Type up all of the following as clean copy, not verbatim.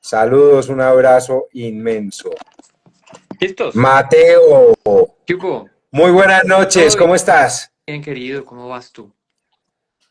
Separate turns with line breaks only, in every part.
Saludos, un abrazo inmenso.
¿Listos?
Mateo,
¿Qué hubo?
muy buenas noches,
Todo
¿cómo estás?
bien, querido, ¿cómo vas tú?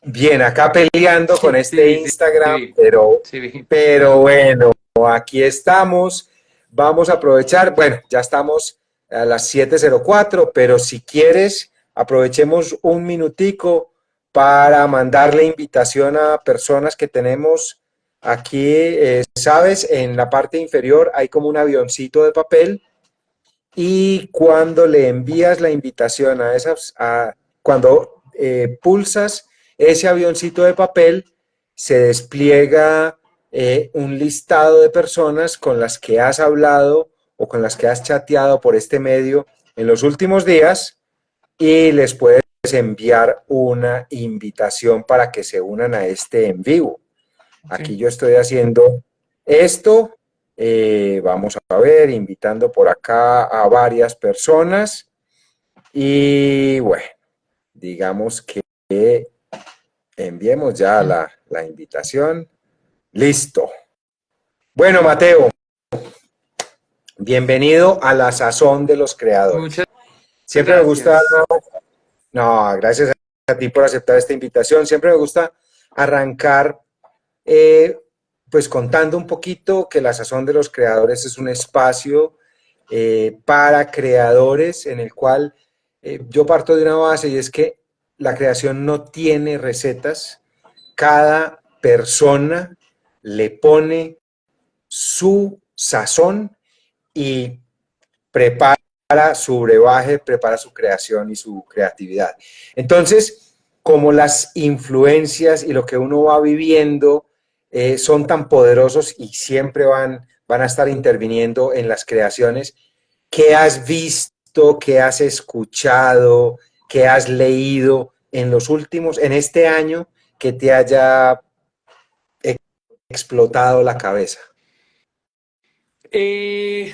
Bien, acá peleando con
Sí,
este Instagram,
vi,
pero,
sí vi.
pero bueno, aquí estamos. Vamos a aprovechar, bueno, ya estamos a las 7:04, pero si quieres, aprovechemos un minutico para mandarle invitación a personas que tenemos aquí, sabes, en la parte inferior hay como un avioncito de papel. Y cuando le envías la invitación a esas, cuando pulsas ese avioncito de papel, se despliega un listado de personas con las que has hablado o con las que has chateado por este medio en los últimos días y les puedes enviar una invitación para que se unan a este en vivo. Aquí
Sí.
yo estoy haciendo esto. Vamos a ver, invitando por acá a varias personas. Y bueno, digamos que enviemos ya
Mm.
la invitación. Listo. Bueno, Mateo, bienvenido a la sazón de los
Muchas
creadores. Siempre me gusta,
gracias.
no, gracias a ti por aceptar esta invitación. Siempre me gusta arrancar eh, pues contando un poquito que la Sazón de los Creadores es un espacio para creadores en el cual yo parto de una base y es que la creación no tiene recetas, cada persona le pone su sazón y prepara su brebaje, prepara su creación y su creatividad. Entonces, como las influencias y lo que uno va viviendo son tan poderosos y siempre van a estar interviniendo en las creaciones, ¿qué has visto, qué has escuchado, qué has leído en los últimos, en este año que te haya explotado la cabeza?
Eh,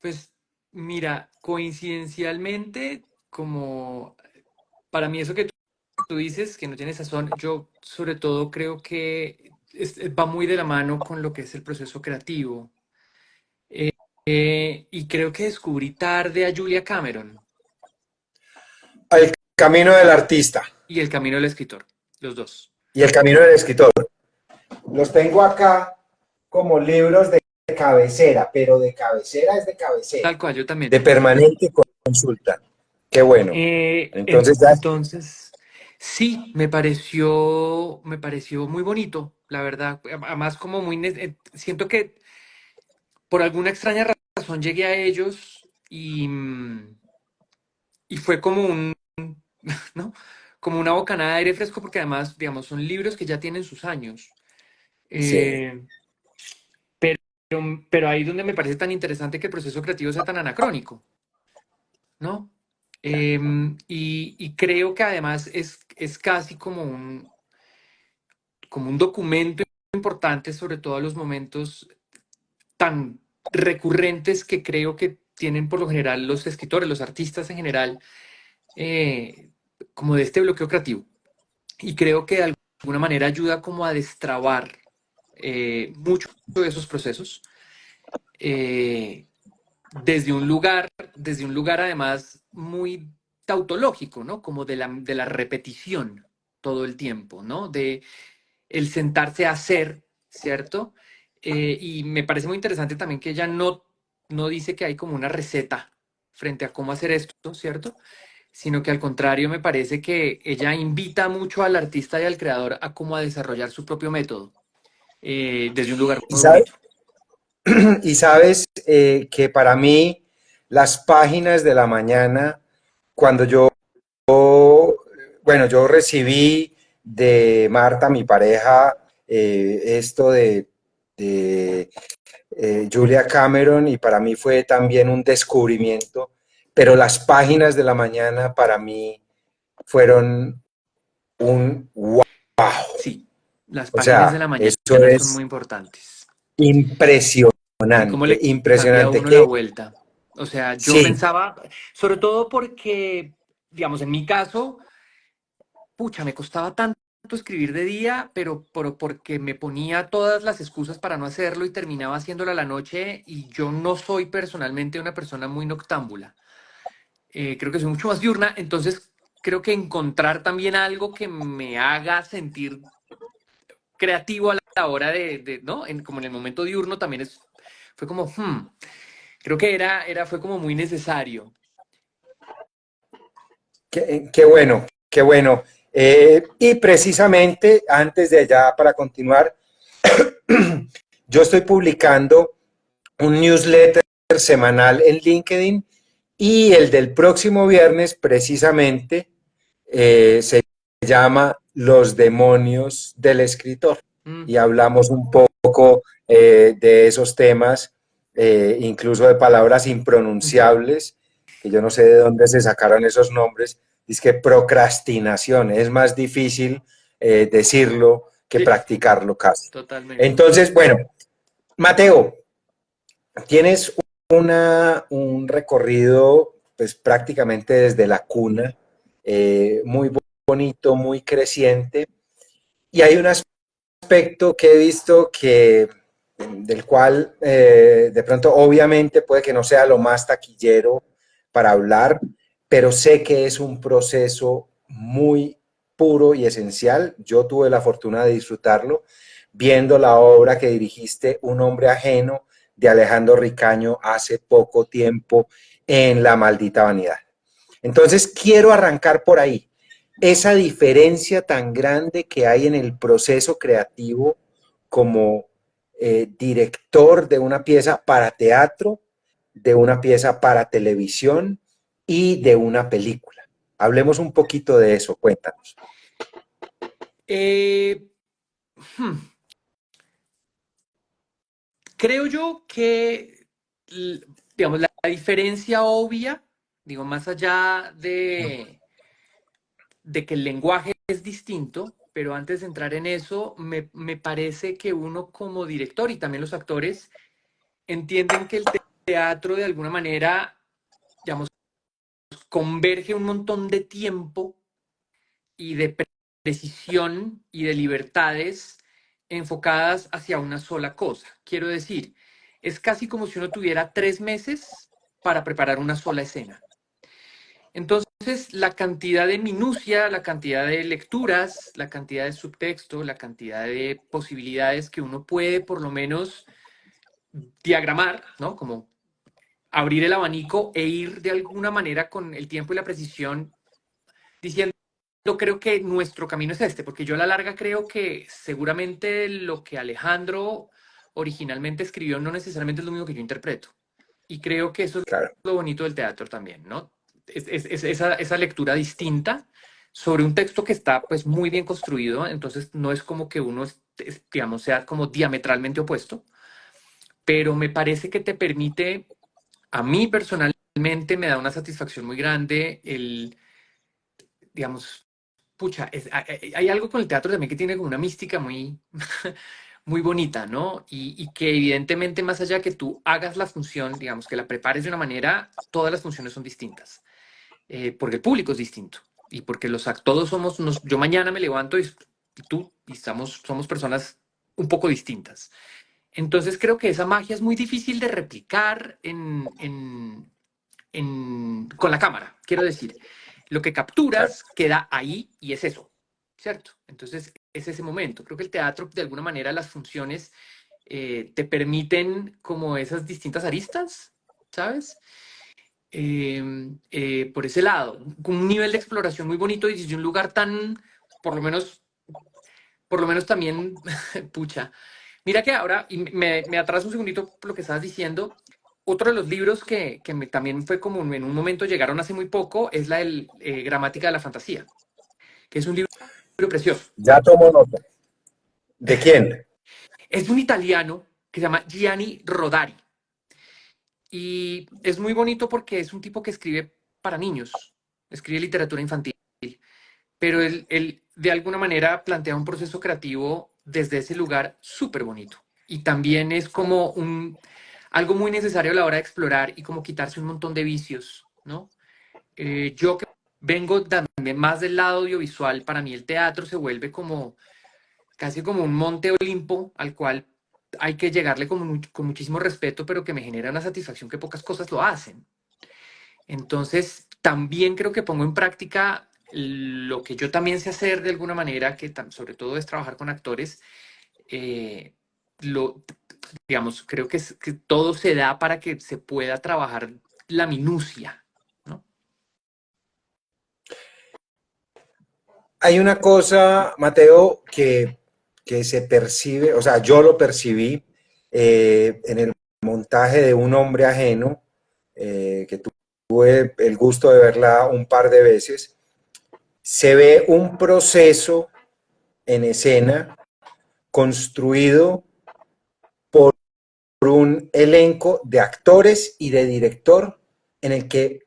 pues mira, coincidencialmente, como para mí eso que tú dices, que no tiene sazón, yo sobre todo creo que va muy de la mano con lo que es el proceso creativo. Y creo que descubrí tarde a Julia Cameron
El camino del artista
y El camino del escritor, los dos.
y el camino del escritor. Los tengo acá como libros de cabecera, pero de cabecera es de cabecera,
Tal cual, yo también.
de permanente consulta. Qué bueno. Entonces ya,
Entonces, sí, me pareció muy bonito, la verdad. Además, como siento que por alguna extraña razón llegué a ellos y fue como ¿no? Como una bocanada de aire fresco, porque además, digamos, son libros que ya tienen sus años.
sí.
Eh, pero ahí es donde me parece tan interesante que el proceso creativo sea tan anacrónico, ¿no? Y creo que además es casi como un documento importante, sobre todo a los momentos tan recurrentes que creo que tienen por lo general los escritores, los artistas en general, eh, como de este bloqueo creativo. Y creo que de alguna manera ayuda como a destrabar mucho de esos procesos eh, desde un lugar además muy tautológico, ¿no? Como de la repetición todo el tiempo, ¿no? De el sentarse a hacer, ¿cierto? Y me parece muy interesante también que ella no dice que hay como una receta frente a cómo hacer esto, ¿cierto? Sino que al contrario me parece que ella invita mucho al artista y al creador a cómo a desarrollar su propio método desde un lugar
Y
muy
sabes,
bonito.
y sabes que para mí las páginas de la mañana, cuando bueno, yo recibí de Marta, mi pareja, esto de Julia Cameron y para mí fue también un descubrimiento, pero las páginas de la mañana para mí fueron un wow.
Sí, las
O
páginas de
sea,
la
eso
mañana son
es
muy importantes. Y cómo
impresionante,
le cambia a
impresionante
uno la
que
vuelta. O sea, yo
sí,
pensaba, sobre todo porque, digamos, en mi caso, pucha, me costaba tanto escribir de día, pero porque me ponía todas las excusas para no hacerlo y terminaba haciéndolo a la noche y yo no soy personalmente una persona muy noctámbula. Creo que soy mucho más diurna, entonces creo que encontrar también algo que me haga sentir creativo a la hora ¿no? Como en el momento diurno también fue como, creo que fue como muy necesario.
Qué bueno, qué bueno. Y precisamente, antes de allá, para continuar, yo estoy publicando un newsletter semanal en LinkedIn y el del próximo viernes, precisamente, se llama Los demonios del escritor.
Mm,
Y hablamos un poco de esos temas, incluso de palabras
ujú.
impronunciables, que yo no sé de dónde se sacaron esos nombres. Es que procrastinación es más difícil decirlo que
Sí,
practicarlo casi.
totalmente.
Entonces, bueno, Mateo, tienes un recorrido pues prácticamente desde la cuna, muy bonito, muy creciente, y hay un aspecto que he visto del cual de pronto obviamente puede que no sea lo más taquillero para hablar, pero sé que es un proceso muy puro y esencial. Yo tuve la fortuna de disfrutarlo viendo la obra que dirigiste, Un hombre ajeno, de Alejandro Ricaño, hace poco tiempo en La maldita vanidad. Entonces quiero arrancar por ahí. Esa diferencia tan grande que hay en el proceso creativo como director de una pieza para teatro, de una pieza para televisión y de una película. Hablemos un poquito de eso, cuéntanos.
Eh, hmm, Creo yo que, digamos, la diferencia obvia, digo, más allá de que el lenguaje es distinto, pero antes de entrar en eso, me parece que uno como director y también los actores entienden que el teatro de alguna manera, digamos, converge un montón de tiempo y de precisión y de libertades enfocadas hacia una sola cosa. Quiero decir, es casi como si uno tuviera 3 meses para preparar una sola escena. Entonces, la cantidad de minucia, la cantidad de lecturas, la cantidad de subtexto, la cantidad de posibilidades que uno puede por lo menos diagramar, ¿no? Como abrir el abanico e ir de alguna manera con el tiempo y la precisión diciendo, creo que nuestro camino es este, porque yo a la larga creo que seguramente lo que Alejandro originalmente escribió no necesariamente es lo mismo que yo interpreto. Y creo que eso es
Claro,
lo bonito del teatro también, ¿no? Es esa lectura distinta sobre un texto que está pues muy bien construido, entonces no es como que uno, digamos, sea como diametralmente opuesto, pero me parece que te permite, a mí personalmente me da una satisfacción muy grande el, digamos, pucha, hay algo con el teatro también que tiene como una mística muy, muy bonita, ¿no? Y que evidentemente más allá que tú hagas la función, digamos, que la prepares de una manera, todas las funciones son distintas, porque el público es distinto y porque todos somos, yo mañana me levanto y tú y somos personas un poco distintas. Entonces creo que esa magia es muy difícil de replicar con la cámara. Quiero decir, lo que
claro.
capturas queda ahí y es eso, ¿cierto? Entonces es ese momento. Creo que el teatro, de alguna manera, las funciones te permiten como esas distintas aristas, ¿sabes? Por ese lado, con un nivel de exploración muy bonito y desde un lugar tan, por lo menos, por lo menos también, pucha. Mira que ahora, y me atraso un segundito por lo que estabas diciendo, otro de los libros que también fue como en un momento llegaron hace muy poco es la del Gramática de la Fantasía, que es un libro precioso.
Ya tomo nota. ¿De quién?
Es de un italiano que se llama Gianni Rodari y es muy bonito porque es un tipo que escribe para niños, escribe literatura infantil, pero él de alguna manera plantea un proceso creativo desde ese lugar súper bonito. Y también es como algo muy necesario a la hora de explorar y como quitarse un montón de vicios, ¿no? Yo que vengo también más del lado audiovisual. Para mí el teatro se vuelve como casi como un monte Olimpo al cual hay que llegarle con muchísimo respeto, pero que me genera una satisfacción que pocas cosas lo hacen. Entonces, también creo que pongo en práctica lo que yo también sé hacer de alguna manera, que sobre todo es trabajar con actores. eh, lo, digamos, creo que todo se da para que se pueda trabajar la minucia, ¿no?
Hay una cosa, Mateo, que se percibe, o sea, yo lo percibí en el montaje de Un hombre ajeno, que tuve el gusto de verla un par de veces. Se ve un proceso en escena construido por un elenco de actores y de director en el que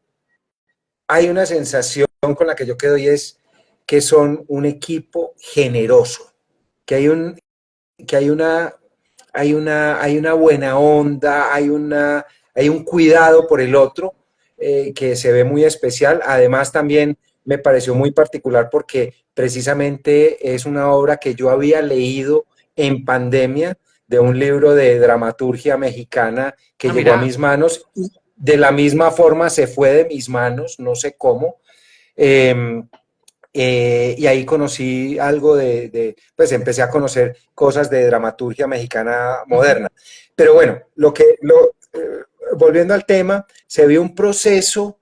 hay una sensación con la que yo quedo y es que son un equipo generoso, que hay un, que hay una buena onda, hay un cuidado por el otro que se ve muy especial. Además, también me pareció muy particular porque precisamente es una obra que yo había leído en pandemia de un libro de dramaturgia mexicana que
Ah,
llegó a
mira,
mis manos y de la misma forma se fue de mis manos, no sé cómo. Eh, y ahí conocí algo pues empecé a conocer cosas de dramaturgia mexicana
ujú,
moderna. Pero bueno, volviendo al tema, se ve un proceso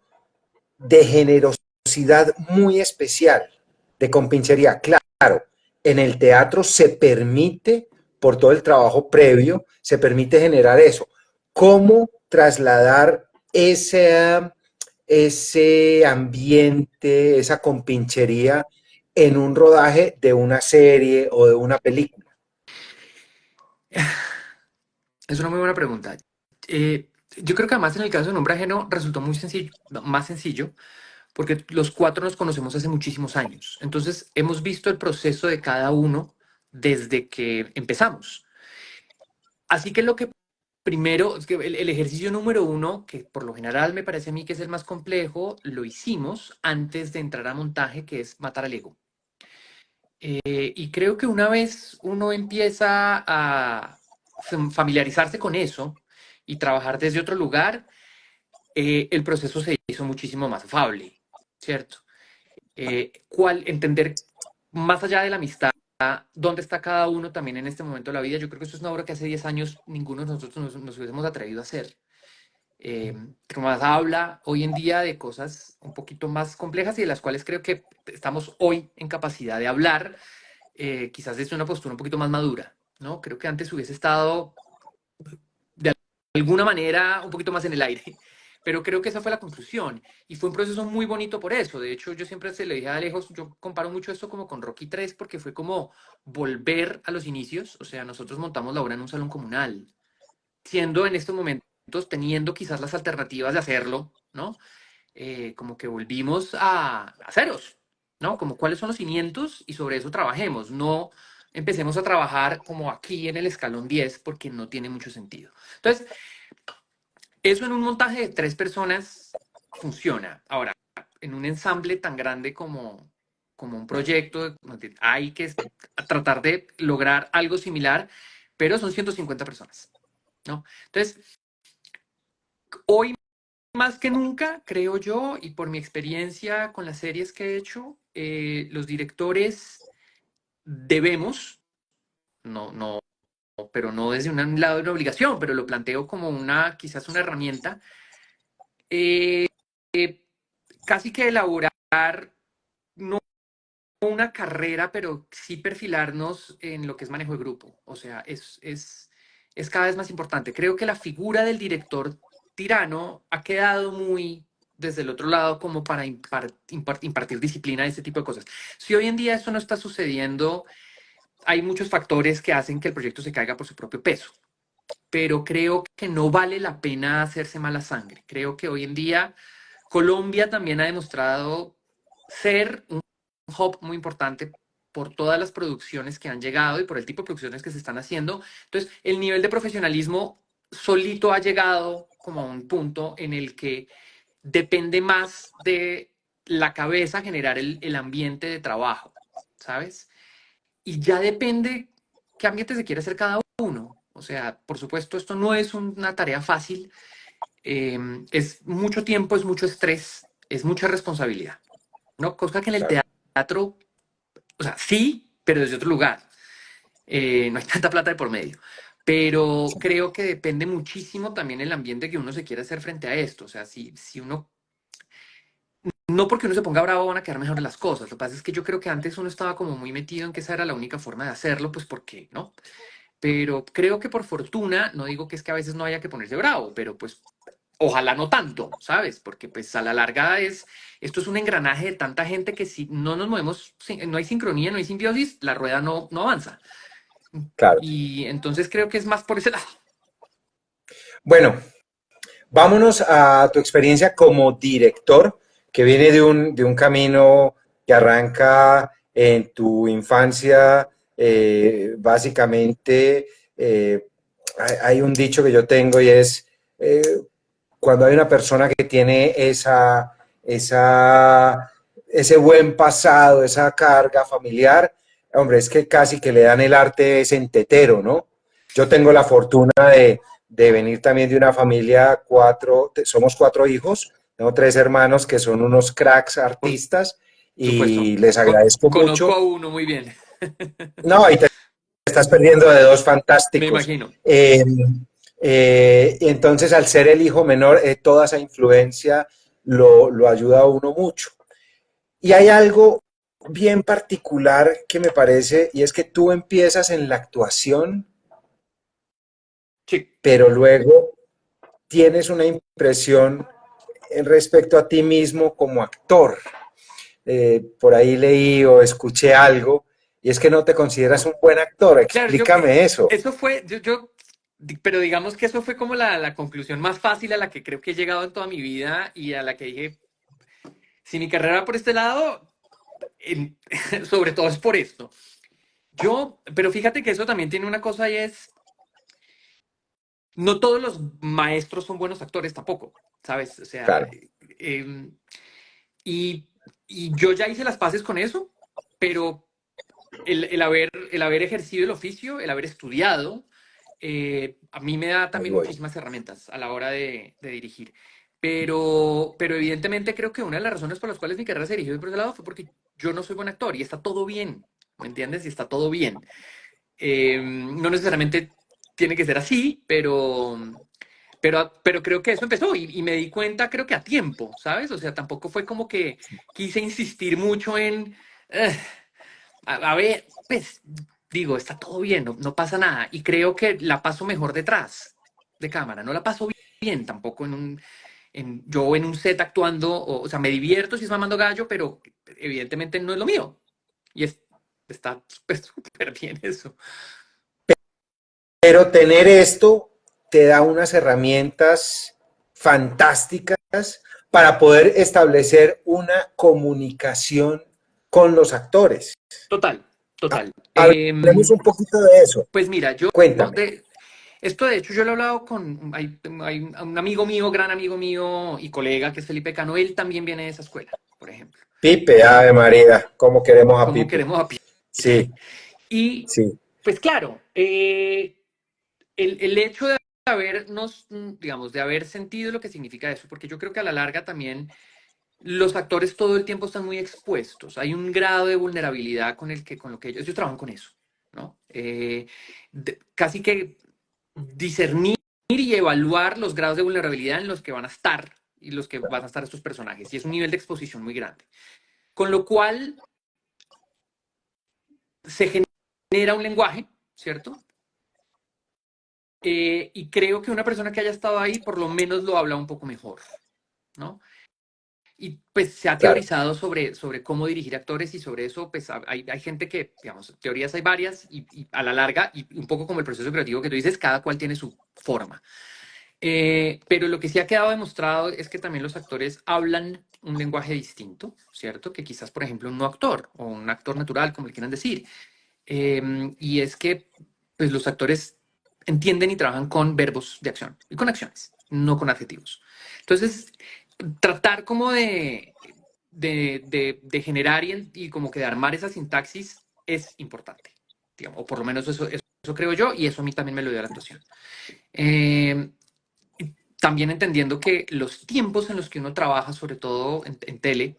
de generosidad muy especial, de compinchería. Claro, en el teatro se permite, por todo el trabajo previo, se permite generar eso. ¿Cómo trasladar ese ambiente, esa compinchería en un rodaje de una serie o de una película?
es una muy buena pregunta. Yo creo que además en el caso de Nombre Ajeno resultó muy sencillo, más sencillo, porque los cuatro nos conocemos hace muchísimos años. Entonces, hemos visto el proceso de cada uno desde que empezamos. Así que lo que primero, es que el ejercicio número uno, que por lo general me parece a mí que es el más complejo, lo hicimos antes de entrar a montaje, que es matar al ego. Y creo que una vez uno empieza a familiarizarse con eso y trabajar desde otro lugar, el proceso se hizo muchísimo más afable, ¿cierto? Entender más allá de la amistad, dónde está cada uno también en este momento de la vida. Yo creo que eso es una obra que hace 10 años ninguno de nosotros nos hubiésemos atrevido a hacer. Que más habla hoy en día de cosas un poquito más complejas y de las cuales creo que estamos hoy en capacidad de hablar, quizás desde una postura un poquito más madura, ¿no? Creo que antes hubiese estado de alguna manera un poquito más en el aire. Pero creo que esa fue la conclusión. Y fue un proceso muy bonito por eso. De hecho, yo siempre se le dije a Alejos, yo comparo mucho esto como con Rocky 3 porque fue como volver a los inicios. O sea, nosotros montamos la obra en un salón comunal, siendo en estos momentos, teniendo quizás las alternativas de hacerlo, ¿no? Como que volvimos a ceros, ¿no? Como cuáles son los cimientos y sobre eso trabajemos. No empecemos a trabajar como aquí en el escalón 10 porque no tiene mucho sentido. Entonces, eso en un montaje de tres personas funciona. Ahora, en un ensamble tan grande como un proyecto, hay que tratar de lograr algo similar, pero son 150 personas, ¿no? Entonces, hoy más que nunca, creo yo, y por mi experiencia con las series que he hecho, los directores debemos, no, pero no desde un lado de una obligación, pero lo planteo como quizás una herramienta, eh, casi que elaborar no una carrera, pero sí perfilarnos en lo que es manejo de grupo. O sea, es cada vez más importante. Creo que la figura del director tirano ha quedado muy desde el otro lado como para impartir disciplina a este tipo de cosas. Si hoy en día eso no está sucediendo, hay muchos factores que hacen que el proyecto se caiga por su propio peso, pero creo que no vale la pena hacerse mala sangre. Creo que hoy en día Colombia también ha demostrado ser un hub muy importante por todas las producciones que han llegado y por el tipo de producciones que se están haciendo. Entonces, el nivel de profesionalismo solito ha llegado como a un punto en el que depende más de la cabeza generar el ambiente de trabajo, ¿sabes? Y ya depende qué ambiente se quiere hacer cada uno. O sea, por supuesto, esto no es una tarea fácil. Es mucho tiempo, es mucho estrés, es mucha responsabilidad, ¿no? Cosa que en el
Claro,
teatro, o sea, sí, pero desde otro lugar. No hay tanta plata de por medio. Pero creo que depende muchísimo también el ambiente que uno se quiera hacer frente a esto. O sea, si uno, no porque uno se ponga bravo van a quedar mejores las cosas. Lo que pasa es que yo creo que antes uno estaba como muy metido en que esa era la única forma de hacerlo, pues ¿por qué? ¿No? Pero creo que por fortuna, no digo que es que a veces no haya que ponerse bravo, pero pues ojalá no tanto, ¿sabes? Porque pues a la larga esto es un engranaje de tanta gente que si no nos movemos, no hay sincronía, no hay simbiosis, la rueda no avanza.
claro.
Y entonces creo que es más por ese lado.
Bueno, vámonos a tu experiencia como director, que viene de un camino que arranca en tu infancia, básicamente. Hay un dicho que yo tengo y es, eh, cuando hay una persona que tiene ese buen pasado, esa carga familiar, hombre, es que casi que le dan el arte ese entetero, ¿no? Yo tengo la fortuna de venir también de una familia, somos cuatro hijos, tengo tres hermanos que son unos cracks
Por
artistas
supuesto.
y les agradezco
Conozco
mucho.
a uno muy bien.
No, y te estás perdiendo de dos
Me
fantásticos.
imagino.
Entonces, al ser el hijo menor, toda esa influencia lo ayuda a uno mucho. Y hay algo bien particular que me parece, y es que tú empiezas en la actuación,
Sí.
pero luego tienes una impresión en respecto a ti mismo como actor. Por ahí leí o escuché algo, y es que no te consideras un buen actor.
Claro,
Explícame eso.
eso fue, pero digamos que eso fue como la conclusión más fácil a la que creo que he llegado en toda mi vida y a la que dije, si mi carrera va por este lado, en- sobre todo es por esto. Pero fíjate que eso también tiene una cosa y es, no todos los maestros son buenos actores tampoco, ¿sabes? O sea,
Claro,
em, y, y yo ya hice las paces con eso, pero el haber ejercido el oficio, el haber estudiado, a mí me da
ahí
también
voy.
muchísimas herramientas a la hora de dirigir. Pero evidentemente creo que una de las razones por las cuales mi carrera se dirigió por ese lado fue porque yo no soy buen actor y está todo bien, ¿me entiendes? Y está todo bien. No necesariamente tiene que ser así, pero creo que eso empezó y me di cuenta, creo que a tiempo, ¿sabes? O sea, tampoco fue como que quise insistir mucho en, "Ugh, a ver, pues digo, está todo bien, no pasa nada". Y creo que la paso mejor detrás de cámara, no la paso bien tampoco yo en un set actuando, o sea, me divierto si es mamando gallo, pero evidentemente no es lo mío. Y está súper bien eso.
Pero tener esto te da unas herramientas fantásticas para poder establecer una comunicación con los actores.
Total, total.
Hablemos un poquito de eso.
Pues mira,
Cuéntame.
esto de hecho yo lo he hablado con, hay un amigo mío, gran amigo mío y colega que es Felipe Cano, él también viene de esa escuela, por ejemplo.
Pipe, Ave María, cómo queremos a
¿Cómo
Pipe.
queremos a
Sí,
Pipe? Y
sí,
pues claro, el hecho de habernos, digamos, de haber sentido lo que significa eso, porque yo creo que a la larga también los actores todo el tiempo están muy expuestos. Hay un grado de vulnerabilidad con lo que ellos trabajan con eso, ¿no? Casi que discernir y evaluar los grados de vulnerabilidad en los que van a estar y los que van a estar estos personajes. Y es un nivel de exposición muy grande. Con lo cual se genera un lenguaje, ¿cierto? Y creo que una persona que haya estado ahí por lo menos lo habla un poco mejor, ¿no? Y pues se ha
claro.
teorizado sobre cómo dirigir actores y sobre eso pues hay gente que, digamos, teorías hay varias y a la larga, y un poco como el proceso creativo que tú dices, cada cual tiene su forma. Pero lo que sí ha quedado demostrado es que también los actores hablan un lenguaje distinto, ¿cierto? Que quizás, por ejemplo, un no actor o un actor natural, como le quieran decir. Y es que pues, los actores entienden y trabajan con verbos de acción y con acciones, no con adjetivos. Entonces, tratar como de generar y como que de armar esa sintaxis es importante, digamos, o por lo menos eso creo yo, y eso a mí también me lo dio la actuación. Y también entendiendo que los tiempos en los que uno trabaja, sobre todo en tele,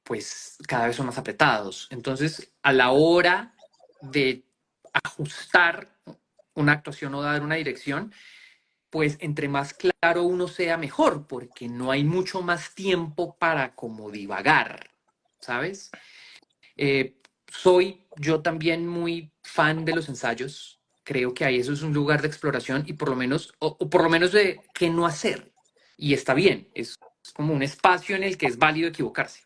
pues cada vez son más apretados. Entonces, a la hora de ajustar una actuación o dar una dirección, pues entre más claro uno sea mejor, porque no hay mucho más tiempo para como divagar, ¿sabes? Soy yo también muy fan de los ensayos. Creo que ahí eso es un lugar de exploración y por lo menos, o por lo menos de qué no hacer. Y está bien, es como un espacio en el que es válido equivocarse,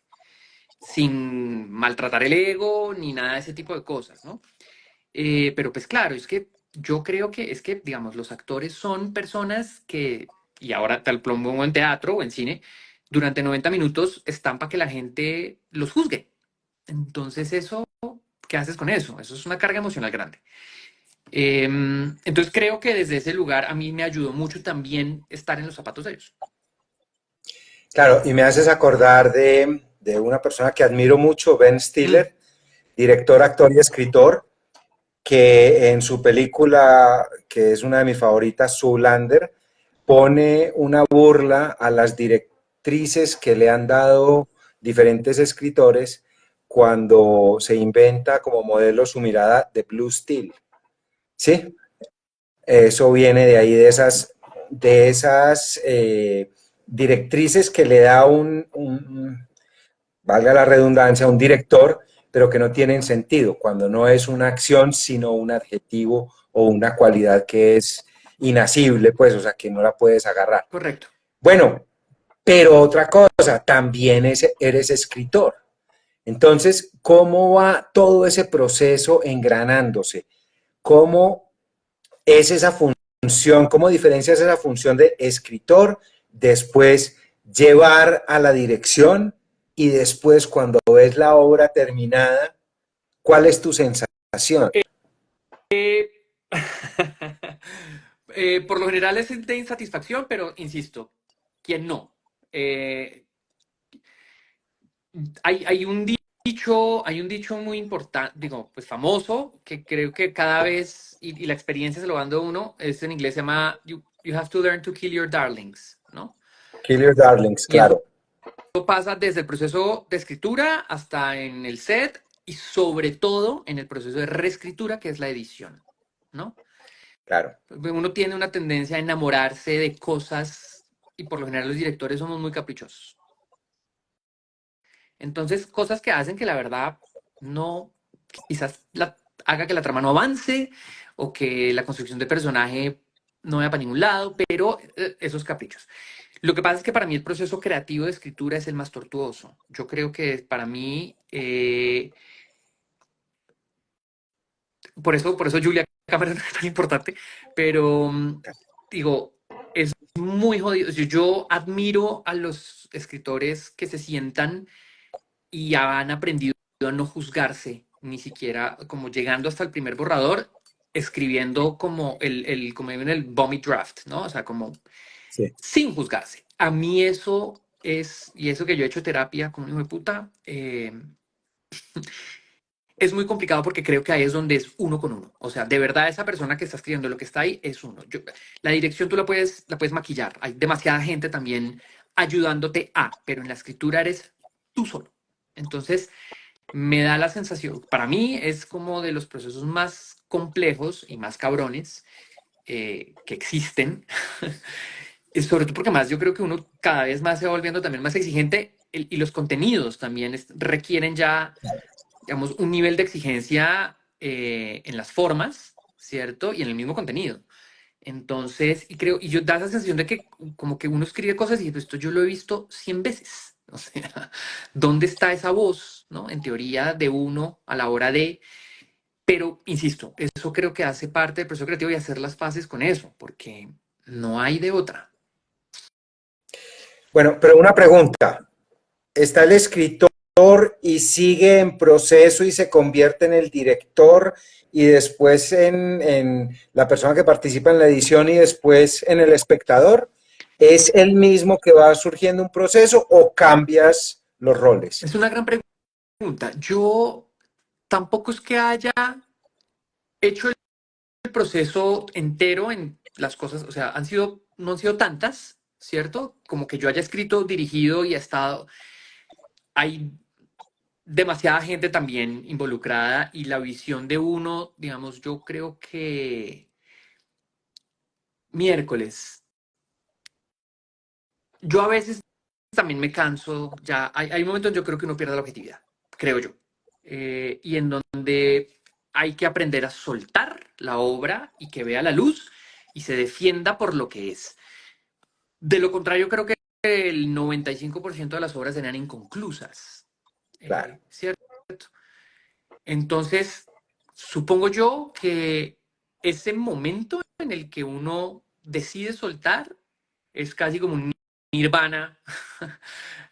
sin maltratar el ego ni nada de ese tipo de cosas, ¿no? Pero pues claro, es que yo creo que es que, digamos, los actores son personas que, y ahora tal plomo en teatro o en cine, durante 90 minutos están para que la gente los juzgue. Entonces eso, ¿qué haces con eso? Eso es una carga emocional grande. Entonces creo que desde ese lugar a mí me ayudó mucho también estar en los zapatos de ellos.
Claro, y me haces acordar de una persona que admiro mucho, Ben
Mm,
Stiller, director, actor y escritor, que en su película, que es una de mis favoritas, Zoolander, pone una burla a las directrices que le han dado diferentes escritores cuando se inventa como modelo su mirada de Blue Steel. ¿Sí? Eso viene de ahí, de esas directrices que le da valga la redundancia, un director, pero que no tienen sentido, cuando no es una acción, sino un adjetivo o una cualidad que es inasible, pues, o sea, que no la puedes agarrar.
correcto.
Bueno, pero otra cosa, también eres escritor. Entonces, ¿cómo va todo ese proceso engranándose? ¿Cómo es esa función? ¿Cómo diferencias esa función de escritor, después llevar a la dirección y después cuando ves la obra terminada, cuál es tu sensación?
Por lo general es de insatisfacción, pero insisto, ¿quién no? Eh, hay un hay un dicho muy importante, digo, pues famoso, que creo que cada vez, y la experiencia se lo dando a uno, es en inglés, se llama you have to learn to kill your darlings, ¿no?
Kill Your Darlings,
Y eso
claro,
pasa desde el proceso de escritura hasta en el set y sobre todo en el proceso de reescritura, que es la edición, ¿no?
claro.
Uno tiene una tendencia a enamorarse de cosas y por lo general los directores somos muy caprichosos. Entonces, cosas que hacen que la verdad no, quizás haga que la trama no avance o que la construcción de personaje no vaya para ningún lado, pero esos caprichos. Lo que pasa es que para mí el proceso creativo de escritura es el más tortuoso. Yo creo que para mí, por eso Julia Cameron es tan importante, pero digo, es muy jodido. Yo admiro a los escritores que se sientan y han aprendido a no juzgarse, ni siquiera como llegando hasta el primer borrador, escribiendo como como en el vomit draft, ¿no? O sea, como
Sí.
sin juzgarse. A mí eso es, y eso que yo he hecho terapia como hijo de puta, es muy complicado porque creo que ahí es donde es uno con uno. O sea, de verdad esa persona que está escribiendo lo que está ahí es uno. La dirección tú la puedes maquillar. Hay demasiada gente también ayudándote pero en la escritura eres tú solo. Entonces, me da la sensación, para mí es como de los procesos más complejos y más cabrones que existen. Sobre todo porque más yo creo que uno cada vez más se va volviendo también más exigente y los contenidos también requieren ya, digamos, un nivel de exigencia en las formas, ¿cierto? Y en el mismo contenido. Entonces, y creo, y yo da esa sensación de que como que uno escribe cosas y esto yo lo he visto 100 veces. O sea, ¿dónde está esa voz, no? En teoría de uno a la hora de, pero insisto, eso creo que hace parte del proceso creativo y hacer las paces con eso, porque no hay de otra.
Bueno, pero una pregunta. ¿Está el escritor y sigue en proceso y se convierte en el director y después en la persona que participa en la edición y después en el espectador? ¿Es el mismo que va surgiendo un proceso o cambias los roles?
Es una gran pregunta. Yo tampoco es que haya hecho el proceso entero en las cosas, o sea, no han sido tantas, ¿cierto? Como que yo haya escrito, dirigido y ha estado, hay demasiada gente también involucrada y la visión de uno, digamos, yo creo que miércoles, yo a veces también me canso, ya hay momentos yo creo que uno pierde la objetividad, creo yo. Y en donde hay que aprender a soltar la obra y que vea la luz y se defienda por lo que es. De lo contrario, creo que el 95% de las obras serían inconclusas,
Claro.
¿cierto? Entonces, supongo yo que ese momento en el que uno decide soltar es casi como un nirvana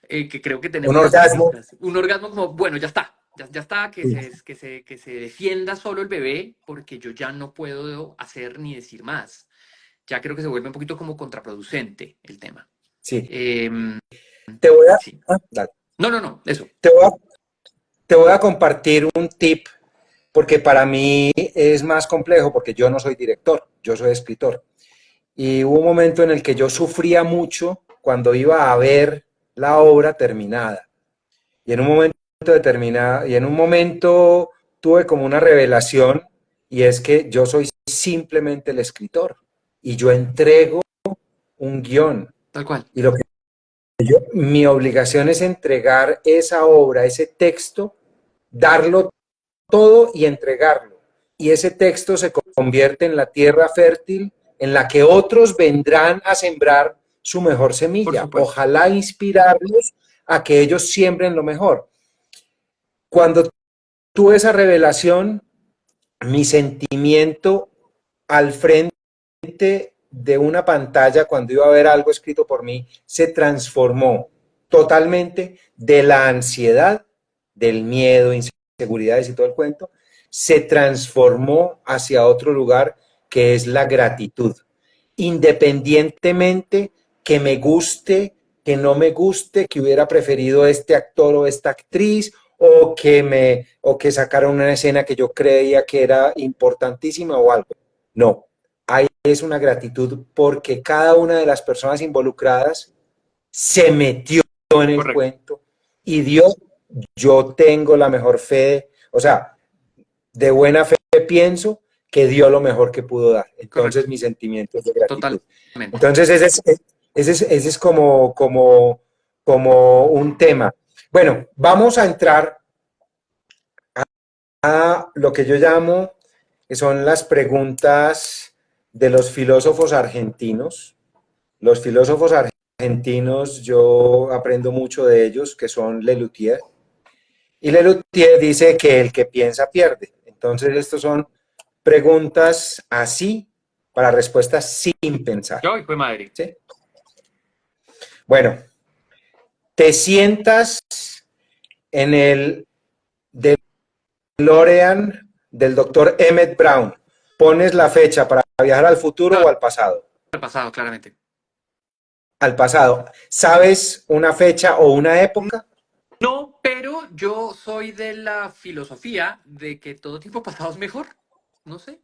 que creo que
Un
tenemos los
orgasmo.
artistas. Un orgasmo como, bueno, ya está, ya está,
Sí,
que se defienda solo el bebé porque yo ya no puedo hacer ni decir más. Ya creo que se vuelve un poquito como contraproducente el tema.
sí.
Em,
Te voy a,
sí.
dale.
No, no, no, eso.
Te voy a, te voy a compartir un tip porque para mí es más complejo porque yo no soy director, yo soy escritor. Y hubo un momento en el que yo sufría mucho cuando iba a ver la obra terminada. Y en un momento determinado, y en un momento tuve como una revelación y es que yo soy simplemente el escritor y yo entrego un guión.
Tal cual.
Y lo que mi obligación es entregar esa obra, ese texto, darlo todo y entregarlo. Y ese texto se convierte en la tierra fértil en la que otros vendrán a sembrar su mejor
Por
semilla.
supuesto.
Ojalá inspirarlos a que ellos siembren lo mejor. Cuando tuve esa revelación, mi sentimiento al frente de una pantalla cuando iba a ver algo escrito por mí se transformó totalmente de la ansiedad, del miedo, inseguridades y todo el cuento, se transformó hacia otro lugar que es la gratitud. Independientemente que me guste, que no me guste, que hubiera preferido este actor o esta actriz, o que sacaron una escena que yo creía que era importantísima o algo. No, ahí es una gratitud porque cada una de las personas involucradas se metió en el
Correcto.
cuento y Dios, yo tengo la mejor fe, o sea, de buena fe pienso que dio lo mejor que pudo dar. Entonces
Correcto.
mi sentimiento es de gratitud.
Totalmente.
Entonces ese es como un tema. Bueno, vamos a entrar a lo que yo llamo, que son las preguntas de los filósofos argentinos. Los filósofos argentinos, yo aprendo mucho de ellos, que son Lelutier. Y Lelutier dice que el que piensa pierde. Entonces, estos son preguntas así para respuestas sin pensar.
Yo, hijo de madre.
¿Sí? Bueno, te sientas en el DeLorean del doctor Emmett Brown. Pones la fecha para viajar al futuro
No,
o al pasado.
el pasado, claramente.
Al pasado. ¿Sabes una fecha o una época?
No, pero yo soy de la filosofía de que todo tiempo pasado es mejor. No sé.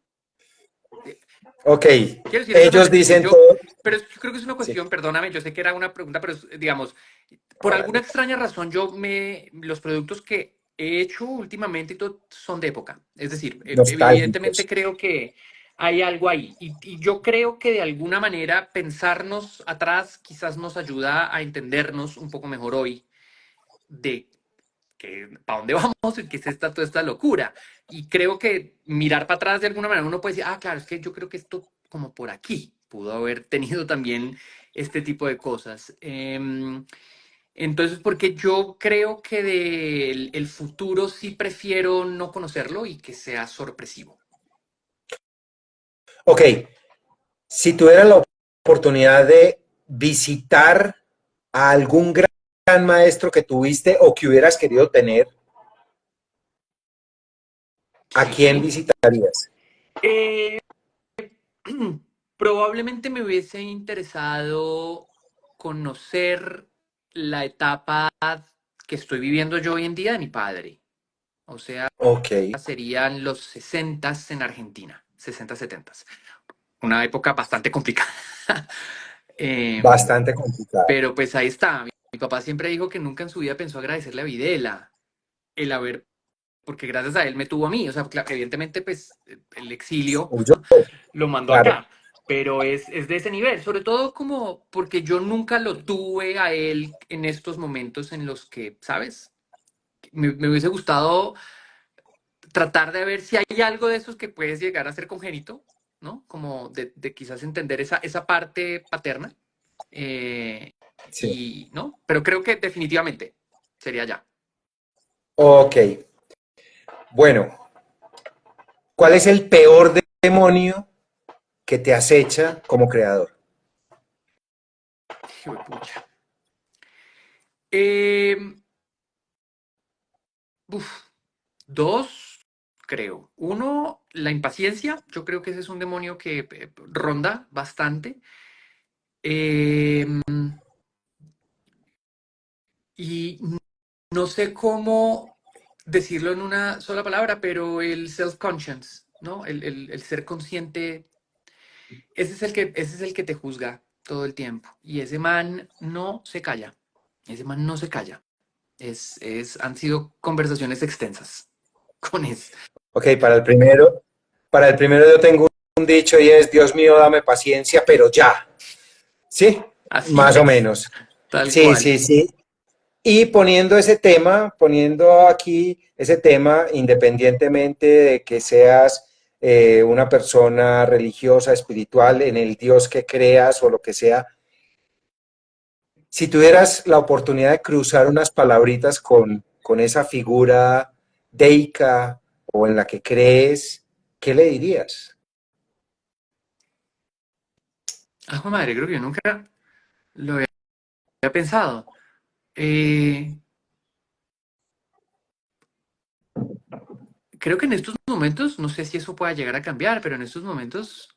Eh,
Ok.
Quiero decir, eso no es
Ellos
decir,
dicen todo.
pero yo creo que es una
Sí,
cuestión, perdóname, yo sé que era una pregunta, pero digamos, por alguna extraña razón, los productos que he hecho últimamente y todo son de época. Es decir, evidentemente
nostálgicos.
creo que hay algo ahí. Y yo creo que de alguna manera pensarnos atrás quizás nos ayuda a entendernos un poco mejor hoy de que para dónde vamos y qué es toda esta locura. Y creo que mirar para atrás de alguna manera uno puede decir, ah, claro, es que yo creo que esto como por aquí pudo haber tenido también este tipo de cosas. Entonces, porque yo creo que del el futuro sí prefiero no conocerlo y que sea sorpresivo.
Ok, si tuvieras la oportunidad de visitar a algún gran maestro que tuviste o que hubieras querido tener, ¿a quién
Sí.
visitarías?
Eh, Probablemente me hubiese interesado conocer la etapa que estoy viviendo yo hoy en día de mi padre. O sea,
Ok,
serían los 60 en Argentina, 60, 70. Una época bastante complicada. Em,
bastante complicado.
pero pues ahí está. Mi papá siempre dijo que nunca en su vida pensó agradecerle a Videla el haber, porque gracias a él me tuvo a mí. O sea, evidentemente pues el exilio
Huyó,
lo mandó
claro.
acá, pero es de ese nivel, sobre todo como porque yo nunca lo tuve a él en estos momentos en los que, ¿sabes? Me hubiese gustado tratar de ver si hay algo de esos que puedes llegar a ser congénito, ¿no? Como de quizás entender esa parte paterna, eh,
Sí.
y, ¿no? Pero creo que definitivamente sería ya.
Ok, bueno, ¿cuál es el peor demonio que te acecha como creador?
Pucha. Eh, uf, dos, creo. Uno, la impaciencia. Yo creo que ese es un demonio que ronda bastante. Eh, y no sé cómo decirlo en una sola palabra, pero el self-conscience, ¿no? El ser consciente, ese es el que te juzga todo el tiempo. Y ese man no se calla. Ese man no se calla. Han sido conversaciones extensas con eso.
Ok, para el primero yo tengo un dicho y es, Dios mío, dame paciencia, pero ya. ¿Sí?
Así
Más o
es,
menos.
tal
Sí,
cual.
sí, sí. Y poniendo aquí ese tema, independientemente de que seas una persona religiosa, espiritual, en el Dios que creas o lo que sea, si tuvieras la oportunidad de cruzar unas palabritas con esa figura deica o en la que crees, ¿qué le dirías?
Ah, jue madre, creo que yo nunca lo había pensado. Eh, Creo que en estos momentos, no sé si eso pueda llegar a cambiar, pero en estos momentos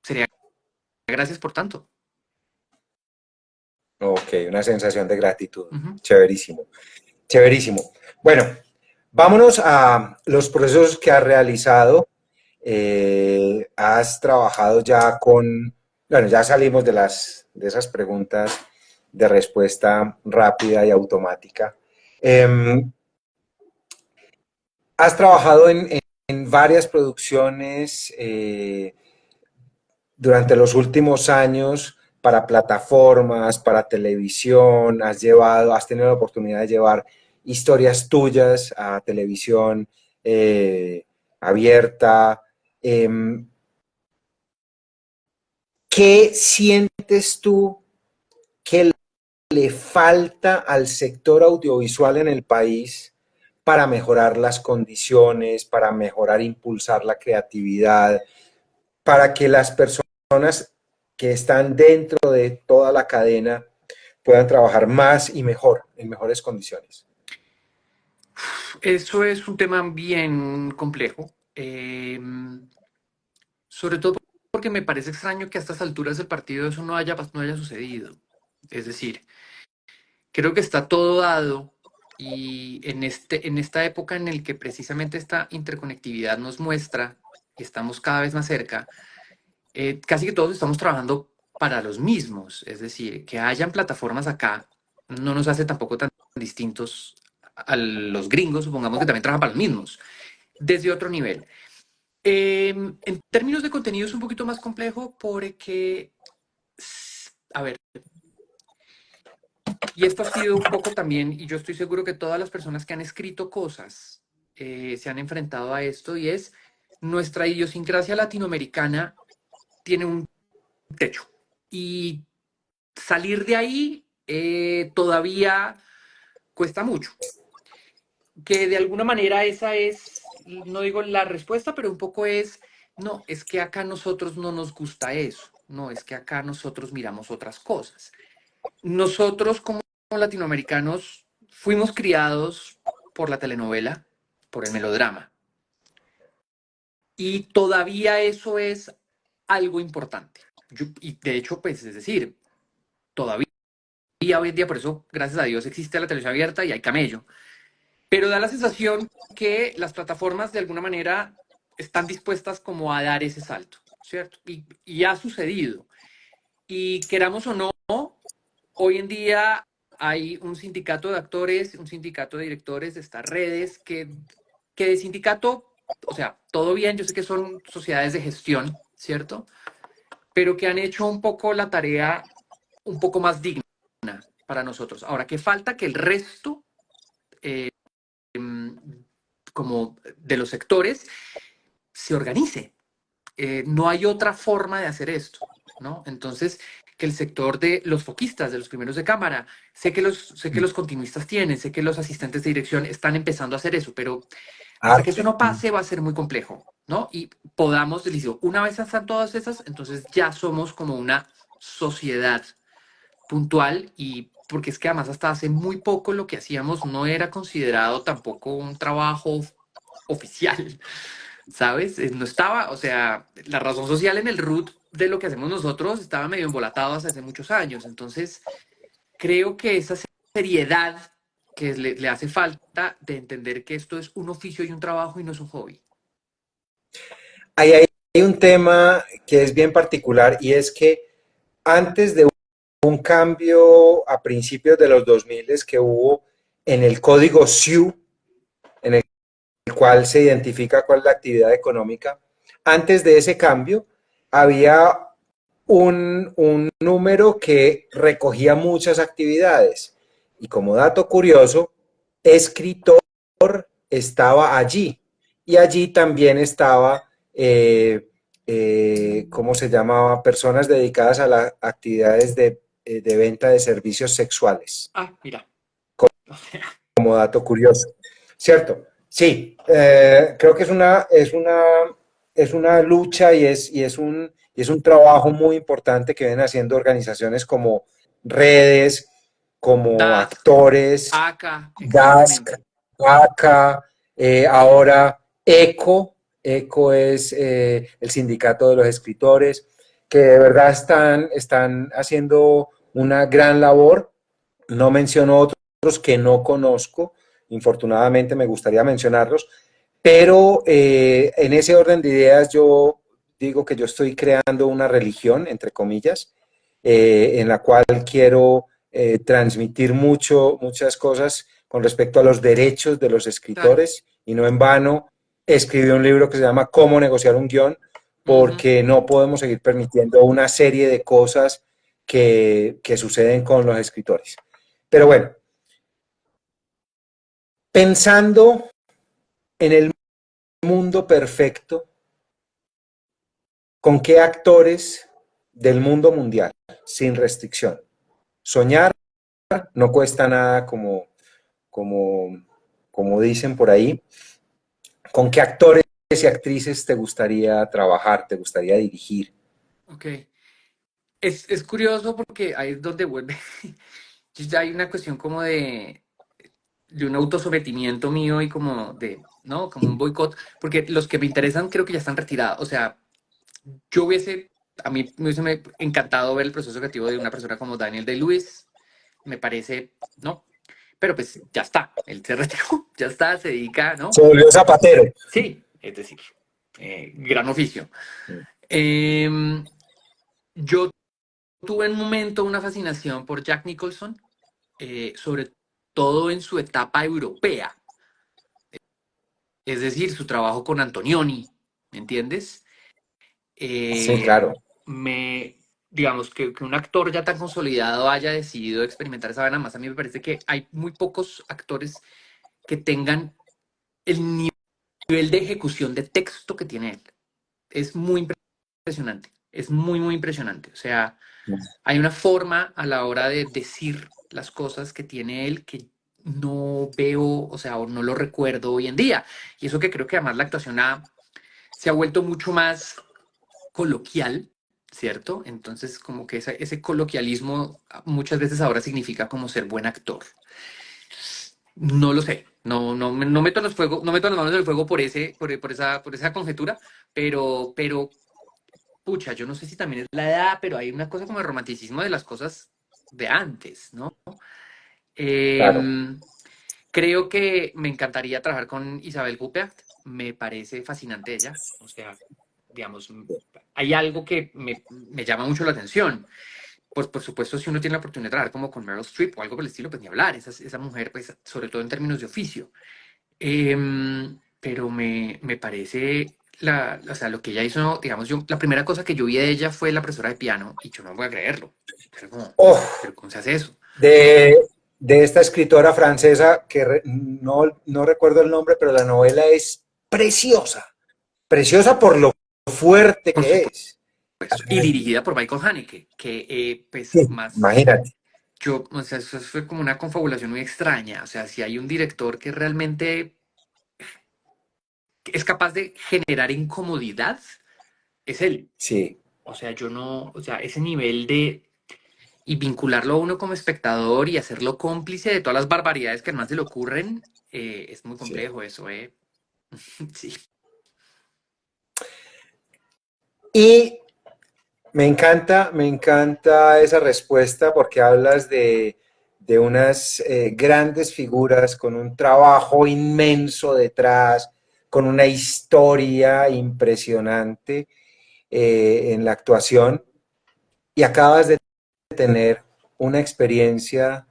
sería gracias por tanto.
Ok, una sensación de gratitud.
Ujú.
Chéverísimo, chéverísimo. Bueno, vámonos a los procesos que has realizado. Has trabajado ya bueno, ya salimos de esas preguntas de respuesta rápida y automática. Em, has trabajado en varias producciones durante los últimos años para plataformas, para televisión, has tenido la oportunidad de llevar historias tuyas a televisión abierta. Em, ¿Qué sientes tú que le falta al sector audiovisual en el país para mejorar las condiciones, para mejorar, impulsar la creatividad, para que las personas que están dentro de toda la cadena puedan trabajar más y mejor, en mejores condiciones?
Eso es un tema bien complejo, sobre todo porque me parece extraño que a estas alturas del partido eso no haya sucedido. Es decir, creo que está todo dado y en esta época en el que precisamente esta interconectividad nos muestra que estamos cada vez más cerca, casi que todos estamos trabajando para los mismos. Es decir, que hayan plataformas acá no nos hace tampoco tan distintos a los gringos, supongamos que también trabajan para los mismos, desde otro nivel. En términos de contenido es un poquito más complejo porque, a ver, y esto ha sido un poco también, y yo estoy seguro que todas las personas que han escrito cosas se han enfrentado a esto, y es nuestra idiosincrasia latinoamericana tiene un techo. Y salir de ahí todavía cuesta mucho. Que de alguna manera esa es, no digo la respuesta, pero un poco es, no, es que acá nosotros no nos gusta eso. No, es que acá nosotros miramos otras cosas. Nosotros como latinoamericanos fuimos criados por la telenovela, por el melodrama. Y todavía eso es algo importante. Y de hecho, pues es decir, todavía hoy en día, por eso, gracias a Dios, existe la televisión abierta y hay camello. Pero da la sensación que las plataformas de alguna manera están dispuestas como a dar ese salto, ¿cierto? Y ha sucedido. Y queramos o no, hoy en día hay un sindicato de actores, un sindicato de directores de estas redes que de sindicato, o sea, todo bien, yo sé que son sociedades de gestión, ¿cierto? Pero que han hecho un poco la tarea un poco más digna para nosotros. Ahora, que falta que el resto, eh, como de los sectores, se organice. No hay otra forma de hacer esto, ¿no? Entonces, que el sector de los foquistas, de los primeros de cámara, sé que los continuistas tienen, sé que los asistentes de dirección están empezando a hacer eso, pero hasta que eso
Arte.
no pase va a ser muy complejo, ¿no? Y podamos, listo, una vez están todas esas, entonces ya somos como una sociedad puntual y porque es que además hasta hace muy poco lo que hacíamos no era considerado tampoco un trabajo oficial, ¿sabes? No estaba, o sea, la razón social en el root de lo que hacemos nosotros estaba medio embolatado hace muchos años. Entonces, creo que esa seriedad que le hace falta de entender que esto es un oficio y un trabajo y no es un hobby.
Hay un tema que es bien particular y es que antes de un cambio a principios de los 2000 que hubo en el código SIU, en el cual se identifica cuál es la actividad económica, antes de ese cambio había un número que recogía muchas actividades. Y como dato curioso, escritor estaba allí. Y allí también estaba, ¿cómo se llamaba? Personas dedicadas a las actividades de venta de servicios sexuales,
Ah, mira.
como dato curioso. ¿Cierto? Sí, creo que es una lucha y es un trabajo muy importante que vienen haciendo organizaciones como redes, como
Dask,
actores,
acá,
Dask,
exactamente.
ACA, ahora ECO. ECO es el sindicato de los escritores, que de verdad están haciendo una gran labor. No menciono otros que no conozco, infortunadamente me gustaría mencionarlos, pero en ese orden de ideas yo digo que yo estoy creando una religión, entre comillas, en la cual quiero transmitir muchas cosas con respecto a los derechos de los
Claro.
escritores y no en vano escribí un libro que se llama Cómo negociar un guión,
Ujú.
porque no podemos seguir permitiendo una serie de cosas que suceden con los escritores. Pero bueno, pensando en el mundo perfecto, ¿con qué actores del mundo mundial, sin restricción? Soñar no cuesta nada como, como dicen por ahí. ¿Con qué actores y actrices te gustaría trabajar, te gustaría dirigir?
Ok. Es curioso porque ahí es donde vuelve. Ya hay una cuestión como de un autosometimiento mío y como de, ¿no? Como un boicot, porque los que me interesan creo que ya están retirados. O sea, yo hubiese, a mí me hubiese encantado ver el proceso creativo de una persona como Daniel Day-Lewis, me parece, ¿no? Pero pues ya está, él se retiró, ya está, se dedica, ¿no?
Se volvió zapatero.
Sí, es decir, gran oficio. Em, yo tuve en un momento una fascinación por Jack Nicholson, sobre todo en su etapa europea, es decir, su trabajo con Antonioni, ¿me entiendes?
Sí,
Eh,
claro.
digamos, que un actor ya tan consolidado haya decidido experimentar esa vaina más, a mí me parece que hay muy pocos actores que tengan el nivel de ejecución de texto que tiene él. Es muy impresionante, es muy, muy impresionante. O sea, hay una forma a la hora de decir las cosas que tiene él que no veo, o sea, o no lo recuerdo hoy en día. Y eso que creo que además la actuación se ha vuelto mucho más coloquial, ¿cierto? Entonces, como que ese coloquialismo muchas veces ahora significa como ser buen actor. No lo sé, no meto los fuego, no meto las manos en el fuego por esa conjetura, pero pucha, yo no sé si también es la edad, pero hay una cosa como el romanticismo de las cosas de antes, ¿no?
Claro,
Em, Creo que me encantaría trabajar con Isabel Huppert. Me parece fascinante ella. O sea, digamos, hay algo que me llama mucho la atención. Pues por supuesto, si uno tiene la oportunidad de trabajar como con Meryl Streep o algo por el estilo, pues ni hablar. Esa mujer, pues, sobre todo en términos de oficio. Pero me parece, o sea, lo que ella hizo, digamos, yo, la primera cosa que yo vi de ella fue la profesora de piano y yo no voy a creerlo. Pero como,
oh,
¿pero cómo se hace eso?
de, de esta escritora francesa que no recuerdo el nombre, pero la novela es preciosa, preciosa por lo fuerte
Por
que
supuesto.
es.
Y dirigida por Michael Haneke, que pues
Sí,
más,
imagínate.
yo, o sea, eso fue como una confabulación muy extraña. O sea, si hay un director que realmente es capaz de generar incomodidad, es él.
Sí,
O sea, yo no, o sea, ese nivel de, y vincularlo a uno como espectador y hacerlo cómplice de todas las barbaridades que además se le ocurren, es muy
sí.
complejo eso, ¿eh? Sí.
Y me encanta esa respuesta porque hablas de unas grandes figuras con un trabajo inmenso detrás, con una historia impresionante en la actuación y acabas de tener una experiencia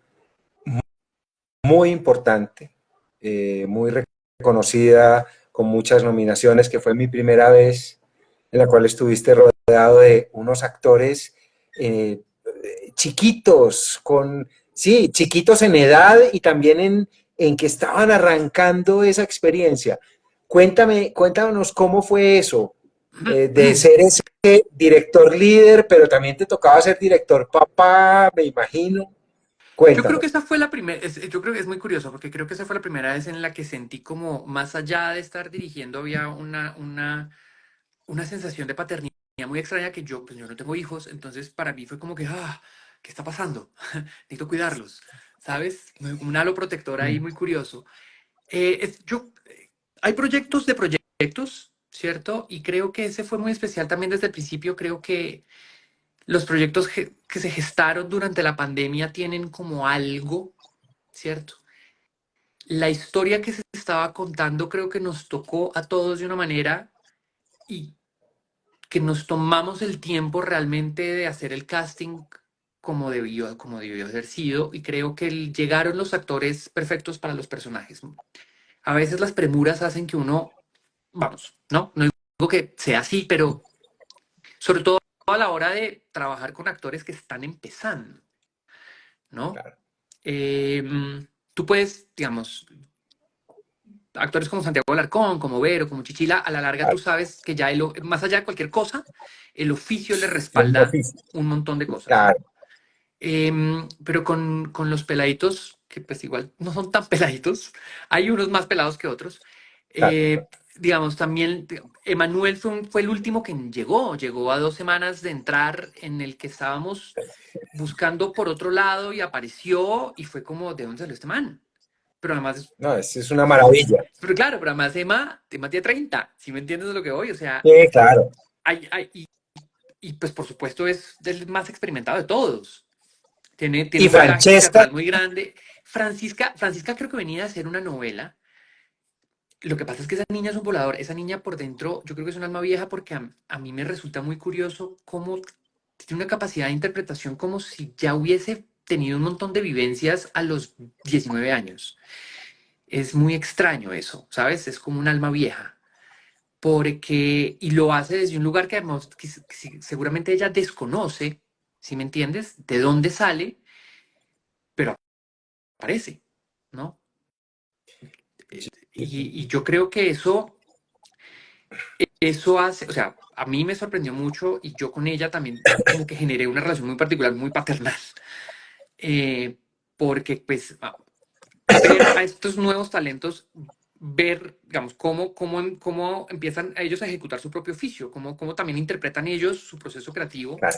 muy importante, muy reconocida, con muchas nominaciones, que fue mi primera vez en la cual estuviste rodeado de unos actores eh, chiquitos, sí, chiquitos en edad y también en que estaban arrancando esa experiencia. Cuéntanos cómo fue eso, de ser ese director líder, pero también te tocaba ser director papá, me imagino.
Yo creo
Cuéntanos.
que esa fue la primera, yo creo que es muy curioso porque creo que esa fue la primera vez en la que sentí como más allá de estar dirigiendo había una sensación de paternidad muy extraña que yo, pues yo no tengo hijos, entonces para mí fue como que, ¿qué está pasando? Necesito cuidarlos, ¿sabes? Un halo protector ahí muy curioso. Hay proyectos de proyectos, ¿cierto? Y creo que ese fue muy especial también desde el principio. Creo que los proyectos que se gestaron durante la pandemia tienen como algo, ¿cierto? La historia que se estaba contando creo que nos tocó a todos de una manera y que nos tomamos el tiempo realmente de hacer el casting como debió haber sido y creo que llegaron los actores perfectos para los personajes. A veces las premuras hacen que uno, vamos, no digo que sea así, pero sobre todo a la hora de trabajar con actores que están empezando, ¿no?
Claro,
Tú puedes, digamos, actores como Santiago Alarcón, como Vero, como Chichila, a la larga tú
claro.
sabes que ya más allá de cualquier cosa, el oficio le
Es un
respalda
oficio.
un montón de cosas.
Claro,
Pero con los peladitos, que pues igual no son tan peladitos, hay unos más pelados que otros.
claro.
Digamos, también Emanuel fue el último que llegó a 2 semanas de entrar en el que estábamos buscando por otro lado y apareció y fue como, ¿de dónde salió este man? Pero además,
No, es una maravilla.
pero claro, pero además Emma tiene 30, si me entiendes de lo que voy, o sea,
Sí, claro.
y pues por supuesto es del más experimentado de todos. Tiene
Y
un bagaje
Francesca,
teatral muy grande. Francisca creo que venía a hacer una novela. Lo que pasa es que esa niña es un volador. Esa niña por dentro, yo creo que es un alma vieja porque a mí me resulta muy curioso cómo tiene una capacidad de interpretación como si ya hubiese tenido un montón de vivencias a los 19 años. Es muy extraño eso, ¿sabes? Es como un alma vieja. Y lo hace desde un lugar que además seguramente ella desconoce, si me entiendes, de dónde sale, pero aparece, ¿no? Y yo creo que eso hace, o sea, a mí me sorprendió mucho y yo con ella también como que generé una relación muy particular, muy paternal, eh, porque pues ver a estos nuevos talentos, ver, digamos, cómo empiezan a ellos a ejecutar su propio oficio, cómo también interpretan ellos su proceso creativo,
claro,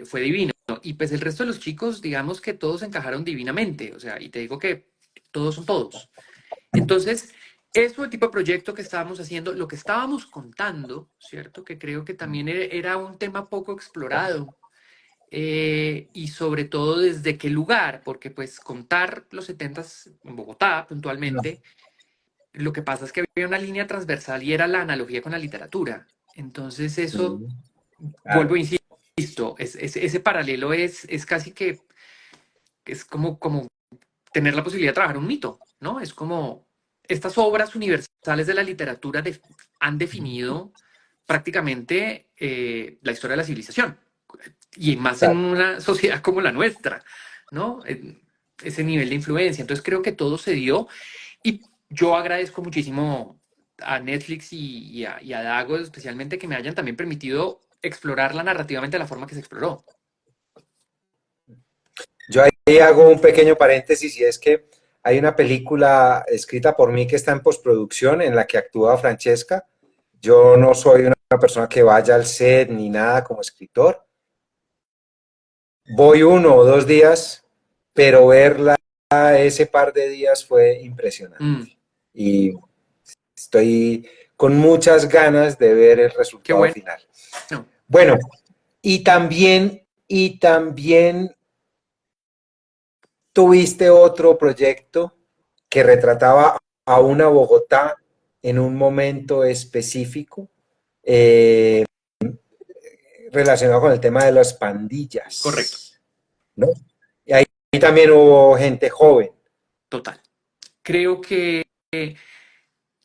fue divino. Y pues el resto de los chicos, digamos que todos encajaron divinamente, o sea, y te digo que todos son todos. Entonces, eso, el tipo de proyecto que estábamos haciendo, lo que estábamos contando, ¿cierto? Que creo que también era un tema poco explorado. Y sobre todo desde qué lugar, porque pues contar los setentas en Bogotá
No.
puntualmente, lo que pasa es que había una línea transversal y era la analogía con la literatura. Entonces eso,
Sí,
vuelvo,
claro.
insisto, ese paralelo es casi que es como tener la posibilidad de trabajar un mito, ¿no? Es como estas obras universales de la literatura han definido prácticamente la historia de la civilización, y más en
Claro.
una sociedad como la nuestra, ¿no? Ese nivel de influencia. Entonces creo que todo se dio y yo agradezco muchísimo a Netflix y a Dago especialmente que me hayan también permitido explorarla narrativamente de la forma que se exploró.
Yo ahí hago un pequeño paréntesis y es que hay una película escrita por mí que está en postproducción en la que actúa Francesca. Yo no soy una persona que vaya al set ni nada como escritor. Voy 1 o 2 días, pero verla ese par de días fue
Mm,
impresionante. Y estoy con muchas ganas de ver el
qué
resultado
bueno.
final. Bueno, y también tuviste otro proyecto que retrataba a una Bogotá en un momento específico eh, relacionado con el tema de las
Correcto,
pandillas, ¿no? Y ahí también hubo gente joven.
total. Creo que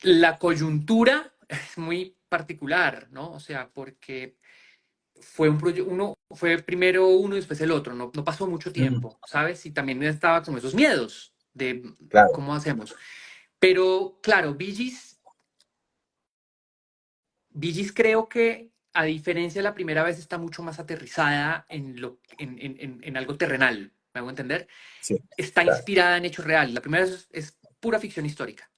la coyuntura es muy particular, ¿no? O sea, porque fue un proyecto, uno fue primero uno y después el otro, no pasó mucho
Mm,
tiempo, ¿sabes? Y también estaba como esos miedos de
claro.
cómo hacemos. Pero claro, Bee Gees creo que a diferencia de la primera vez está mucho más aterrizada en algo terrenal, ¿me hago entender?
Sí,
Está
claro.
inspirada en hechos reales. La primera es pura ficción histórica.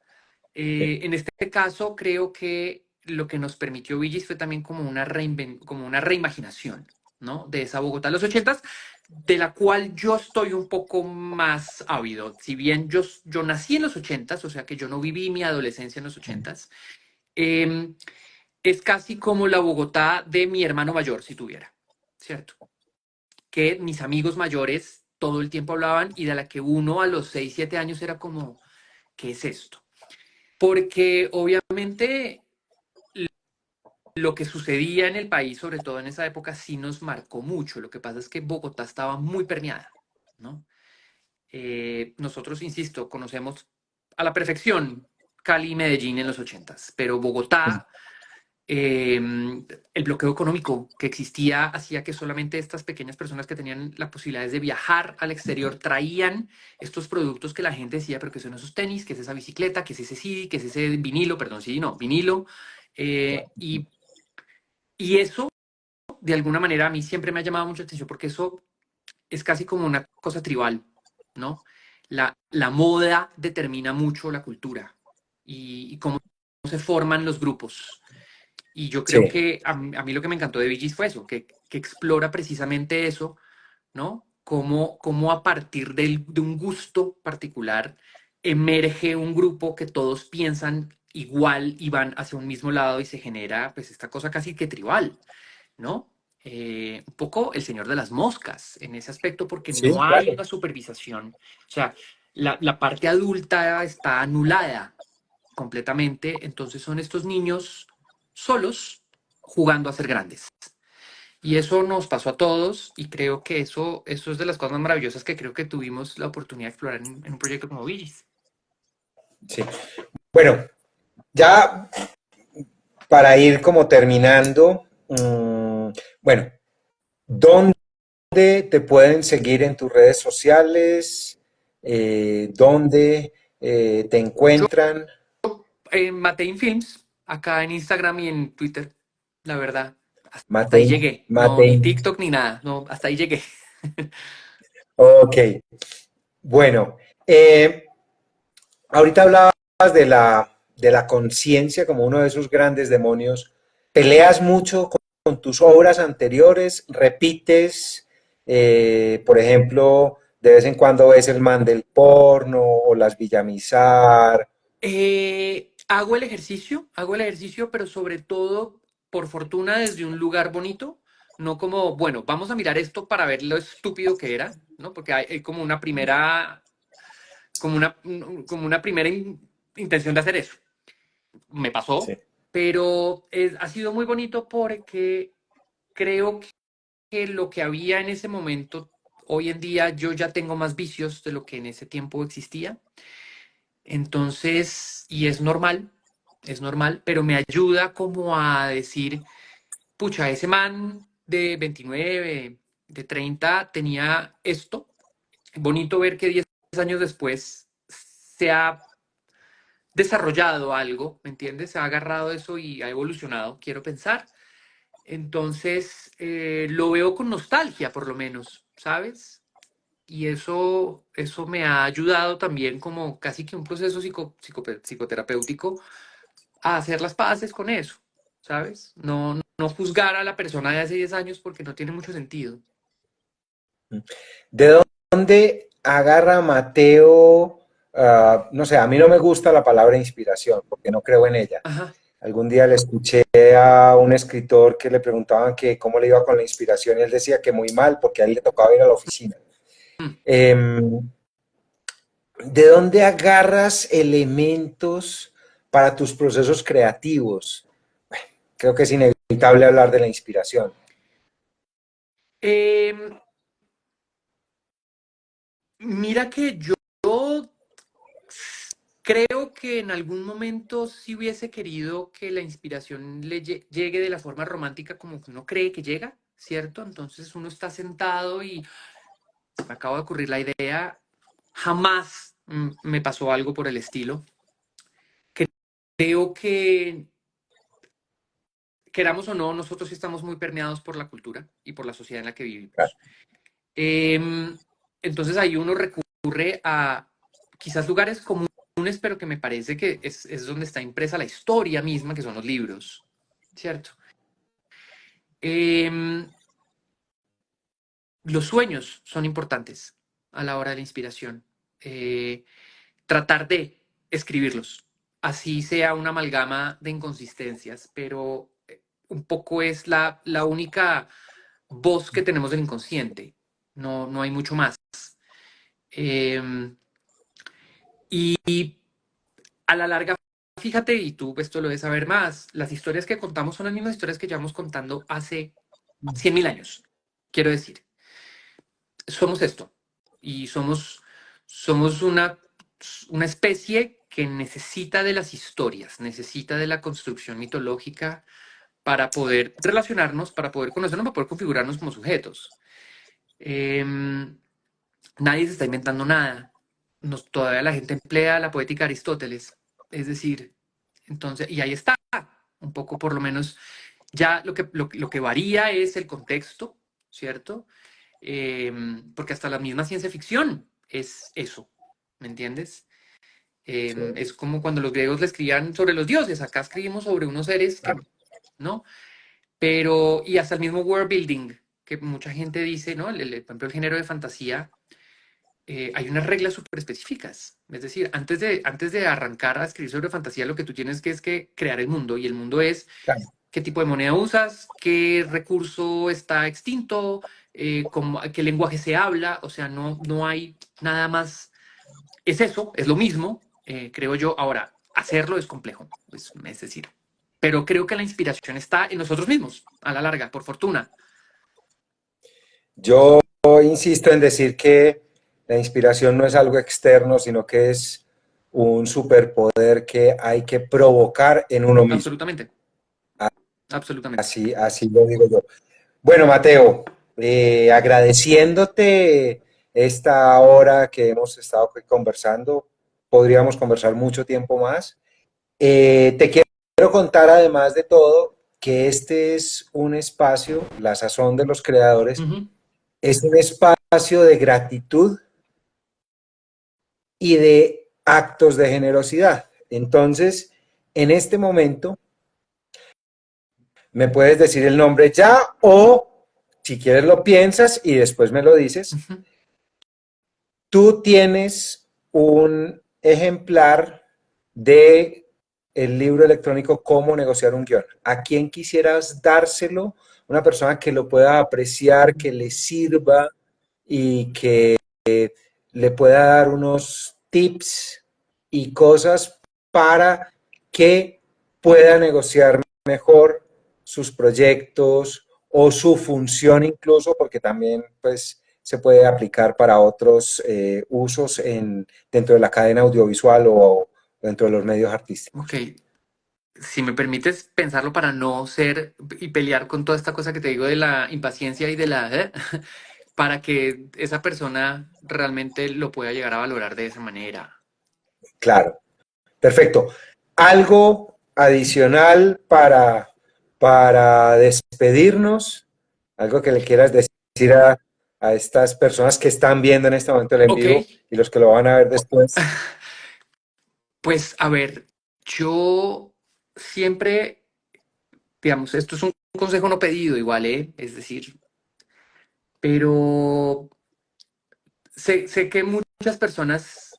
Sí.
En este caso, creo que lo que nos permitió Villis fue también como como una reimaginación, ¿no? De esa Bogotá de los ochentas, de la cual yo estoy un poco más ávido. Si bien yo nací en los ochentas, o sea que yo no viví mi adolescencia en los ochentas, eh, es casi como la Bogotá de mi hermano mayor, si tuviera, ¿cierto? Que mis amigos mayores todo el tiempo hablaban y de la que uno a los 6 7 años era como, ¿qué es esto? Porque obviamente lo que sucedía en el país, sobre todo en esa época, sí nos marcó mucho. Lo que pasa es que Bogotá estaba muy permeada, ¿no? Nosotros, insisto, conocemos a la perfección Cali y Medellín en los ochentas, pero Bogotá, eh, el bloqueo económico que existía hacía que solamente estas pequeñas personas que tenían la posibilidad de viajar al exterior traían estos productos que la gente decía, pero ¿qué son esos tenis? ¿Qué es esa bicicleta? ¿Qué es ese CD? ¿Qué es ese vinilo? Perdón, CD, no, vinilo. Y eso, de alguna manera, a mí siempre me ha llamado mucho la atención porque eso es casi como una cosa tribal, ¿no? La moda determina mucho la cultura y cómo se forman los grupos. Y yo creo
Sí.
que a mí lo que me encantó de Bee Gees fue eso, que explora precisamente eso, ¿no? Cómo a partir de un gusto particular emerge un grupo que todos piensan igual y van hacia un mismo lado y se genera pues esta cosa casi que tribal, ¿no? Un poco el señor de las moscas en ese aspecto porque
Sí,
no hay
claro.
una supervisación, o sea, la parte adulta está anulada completamente, entonces son estos niños solos jugando a ser grandes. Y eso nos pasó a todos y creo que eso es de las cosas más maravillosas que creo que tuvimos la oportunidad de explorar en un proyecto como Villis.
Sí. Bueno, ya para ir como terminando, bueno, ¿dónde te pueden seguir en tus redes sociales? ¿Dónde te
Yo
encuentran?
en Matein Films, acá en Instagram y en Twitter, la verdad, hasta ahí
Matein,
llegué. No, ni
Matein.
TikTok ni nada, no, hasta ahí llegué.
Ok, bueno, ahorita hablabas de la conciencia como uno de esos grandes demonios. ¿Peleas mucho con tus obras anteriores? ¿Repites, por ejemplo, de vez en cuando ves el man del porno o las Villamizar?
hago el ejercicio, pero sobre todo, por fortuna, desde un lugar bonito, no como, bueno, vamos a mirar esto para ver lo estúpido que era, ¿no? Porque hay como una primera, como una primera intención de hacer eso. Me pasó,
Sí.
pero ha sido muy bonito porque creo que lo que había en ese momento, hoy en día yo ya tengo más vicios de lo que en ese tiempo existía. Entonces, y es normal, pero me ayuda como a decir, pucha, ese man de 29, de 30 tenía esto. Bonito ver que 10 años después se ha desarrollado algo, ¿me entiendes? Se ha agarrado eso y ha evolucionado, quiero pensar. Entonces, lo veo con nostalgia, por lo menos, ¿sabes? Y eso me ha ayudado también como casi que un proceso psicoterapéutico a hacer las paces con eso, ¿sabes? No juzgar a la persona de hace 10 años porque no tiene mucho sentido.
¿De dónde agarra Mateo? No sé, a mí no me gusta la palabra inspiración porque no creo en ella.
Ajá.
Algún día le escuché a un escritor que le preguntaban que cómo le iba con la inspiración y él decía que muy mal porque a él le tocaba ir a la oficina.
Mm.
¿De dónde agarras elementos para tus procesos creativos? Creo que es inevitable hablar de la inspiración.
Em, Mira que yo creo que en algún momento sí hubiese querido que la inspiración llegue de la forma romántica como que uno cree que llega, ¿cierto? Entonces uno está sentado y se me acaba de ocurrir la idea. Jamás me pasó algo por el estilo. Creo que, queramos o no, nosotros sí estamos muy permeados por la cultura y por la sociedad en la que
Claro.
vivimos. Em, entonces ahí uno recurre a quizás lugares comunes, pero que me parece que es donde está impresa la historia misma, que son los libros, ¿cierto? Em, los sueños son importantes a la hora de la inspiración. Eh, Tratar de escribirlos, así sea una amalgama de inconsistencias, pero un poco es la única voz que tenemos del inconsciente. No hay mucho más. Em, y a la larga, fíjate, y tú esto lo debes saber más, las historias que contamos son las mismas historias que llevamos contando hace 100.000 años. Quiero decir, somos esto y somos una especie que necesita de las historias, necesita de la construcción mitológica para poder relacionarnos, para poder conocernos, para poder configurarnos como sujetos. Em, Nadie se está inventando nada. Todavía la gente emplea la poética de Aristóteles. Es decir, entonces, y ahí está, un poco por lo menos, ya lo que varía es el contexto, ¿cierto? Porque hasta la misma ciencia ficción es eso, ¿me entiendes?
Sí.
Es como cuando los griegos le escribían sobre los dioses, acá escribimos sobre unos seres que, ¿no? Pero, y hasta el mismo world building, que mucha gente dice, ¿no? Por ejemplo, el género de fantasía, hay unas reglas súper específicas. Es decir, antes de arrancar a escribir sobre fantasía, lo que tú tienes que es que crear el mundo, y el mundo es
Claro.
qué tipo de moneda usas, qué recurso está extinto, qué lenguaje se habla, o sea, no hay nada más. Es eso, es lo mismo, creo yo. Ahora, hacerlo es complejo, es decir, pero creo que la inspiración está en nosotros mismos, a la larga, por fortuna.
Yo insisto en decir que la inspiración no es algo externo, sino que es un superpoder que hay que provocar en uno mismo.
Absolutamente, absolutamente.
Así lo digo yo. Bueno, Mateo, agradeciéndote esta hora que hemos estado conversando, podríamos conversar mucho tiempo más. Te quiero contar, además de todo, que este es un espacio, la sazón de los creadores,
Ujú.
es un espacio de gratitud y de actos de generosidad. Entonces, en este momento, me puedes decir el nombre ya o si quieres lo piensas y después me lo dices.
Ujú.
Tú tienes un ejemplar de el libro electrónico Cómo negociar un guión. ¿A quién quisieras dárselo? Una persona que lo pueda apreciar, que le sirva y que le pueda dar unos tips y cosas para que pueda negociar mejor sus proyectos o su función incluso, porque también pues se puede aplicar para otros usos dentro de la cadena audiovisual o dentro de los medios
Ok,
artísticos.
si me permites pensarlo para no ser y pelear con toda esta cosa que te digo de la impaciencia y de la... para que esa persona realmente lo pueda llegar a valorar de esa manera.
Claro, perfecto. ¿Algo adicional para despedirnos? ¿Algo que le quieras decir a estas personas que están viendo en este momento el en
Ok,
vivo y los que lo van a ver después?
pues a ver, yo siempre, digamos, esto es un consejo no pedido igual, ¿eh? Es decir, pero sé que muchas personas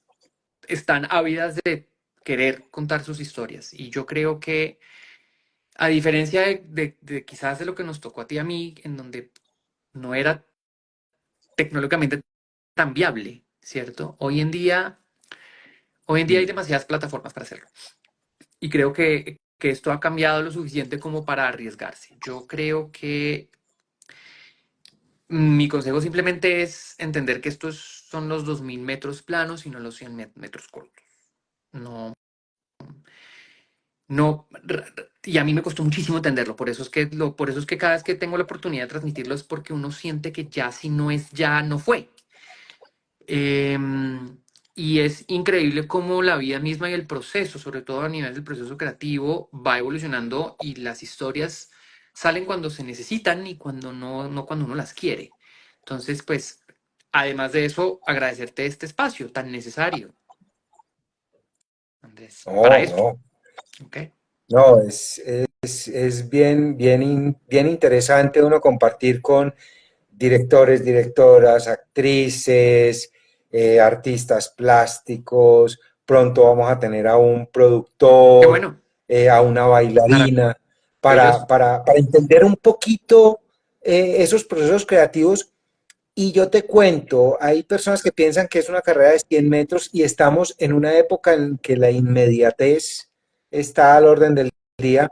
están ávidas de querer contar sus historias y yo creo que a diferencia de quizás de lo que nos tocó a ti y a mí, en donde no era tecnológicamente tan viable, ¿cierto? Hoy en día hay
Mm.
demasiadas plataformas para hacerlo. Y creo que esto ha cambiado lo suficiente como para arriesgarse. Yo creo que mi consejo simplemente es entender que estos son los 2000 metros planos y no los 100 metros cortos. No, no, y a mí me costó muchísimo entenderlo. Por eso es que cada vez que tengo la oportunidad de transmitirlo es porque uno siente que ya si no es ya, no fue. Em, y es increíble cómo la vida misma y el proceso, sobre todo a nivel del proceso creativo, va evolucionando y las historias salen cuando se necesitan y cuando no cuando uno las quiere. Entonces, pues, además de eso, agradecerte este espacio tan necesario, Andrés, para
No,
esto,
no,
¿ok?
no, es bien, bien interesante uno compartir con directores, directoras, actrices, artistas plásticos. Pronto vamos a tener a un
Qué
productor,
bueno,
a una bailarina,
maravilloso.
para entender un poquito esos procesos creativos. Y yo te cuento, hay personas que piensan que es una carrera de 100 metros y estamos en una época en que la inmediatez está al orden del día.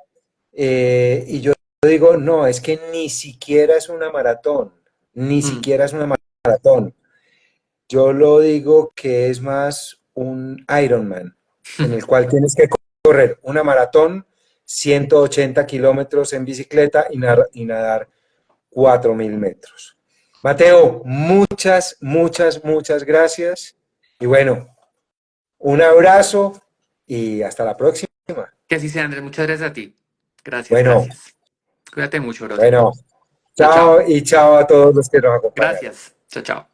Y yo digo, no, es que ni siquiera es una maratón, ni
Mm.
siquiera es una maratón. Yo lo digo que es más un Ironman, en el cual tienes que correr una maratón, 180 kilómetros en bicicleta y nadar 4000 metros. Mateo, muchas gracias. Y bueno, un abrazo y hasta la próxima.
Que así sea, Andrés. Muchas gracias a ti. Gracias,
Bueno,
gracias. Cuídate mucho, brother.
bueno,
Chao,
chao
chao.
y chao a todos los que nos acompañaron.
Gracias. Chao, chao.